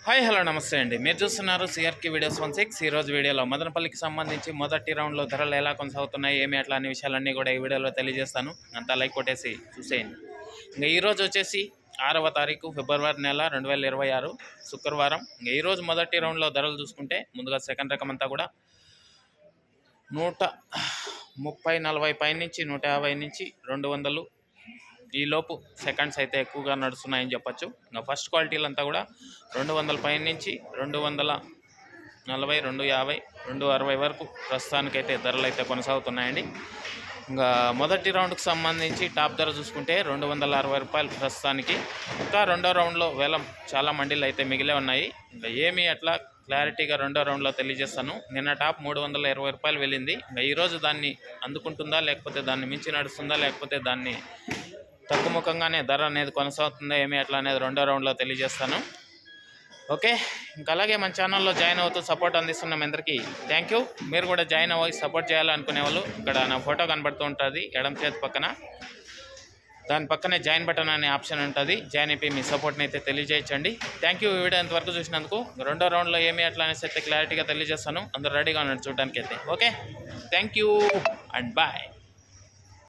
Hi hello నమస్తే అండి. మీరు చూస్తున్నారు సిఆర్కే వీడియోస్ 16. ఈరోజు వీడియోలో మదనపల్లికి సంబంధించి మొదటి రౌండ్లో ధరలు ఎలా కొనసాగుతున్నాయి, ఏమి అట్లా అనే విషయాలన్నీ కూడా ఈ వీడియోలో తెలియజేస్తాను. అంతా లైక్ కొట్టేసి చూసేయండి. ఇంకా ఈరోజు వచ్చేసి 6వ తారీఖు ఫిబ్రవరి నెల 2026 శుక్రవారం. ఇంకా ఈరోజు మొదటి రౌండ్లో ధరలు చూసుకుంటే ముందుగా సెకండ్ రకం అంతా కూడా 130-40 పైనుంచి 150 నుంచి 200 ఈ లోపు సెకండ్స్ అయితే ఎక్కువగా నడుస్తున్నాయని చెప్పచ్చు. ఇంకా ఫస్ట్ క్వాలిటీలు అంతా కూడా 200 పైన నుంచి 240, 250, 260 వరకు ప్రస్తుతానికైతే ధరలు అయితే కొనసాగుతున్నాయండి. ఇంకా మొదటి రౌండ్కి సంబంధించి టాప్ ధర చూసుకుంటే 260 రూపాయలు ప్రస్తుతానికి. ఇంకా రెండో రౌండ్లో వేలం చాలా మండీలు అయితే మిగిలే ఉన్నాయి. ఇంకా ఏమి అట్లా క్లారిటీగా రెండో రౌండ్లో తెలియజేస్తాను. నిన్న టాప్ 320 రూపాయలు వెళ్ళింది. ఇంకా ఈరోజు దాన్ని అందుకుంటుందా, లేకపోతే దాన్ని మించి నడుస్తుందా, లేకపోతే దాన్ని తగ్గుముఖంగానే ధర అనేది కొనసాగుతుందా, ఏమి అట్లా అనేది రెండో రౌండ్లో తెలియజేస్తాను. ఓకే, ఇంకా అలాగే మన ఛానల్లో జాయిన్ అవుతూ సపోర్ట్ అందిస్తున్న మీ అందరికీ థ్యాంక్ యూ. మీరు కూడా జాయిన్ అవ్వి సపోర్ట్ చేయాలనుకునే వాళ్ళు ఇక్కడ నా ఫోటో కనబడుతూ ఉంటుంది ఎడమ చేతి పక్కన, దాని పక్కనే జాయిన్ బటన్ అనే ఆప్షన్ ఉంటుంది. జాయిన్ అయిపోయి మీ సపోర్ట్ని అయితే తెలియజేయచ్చండి. Thank you. ఈ వీడియో ఇంతవరకు చూసినందుకు. రెండో రౌండ్లో ఏమి అట్లా అనేసి అయితే క్లారిటీగా తెలియజేస్తాను. అందరూ రెడీగా ఉన్నారు చూడడానికి అయితే. Okay, thank you and bye.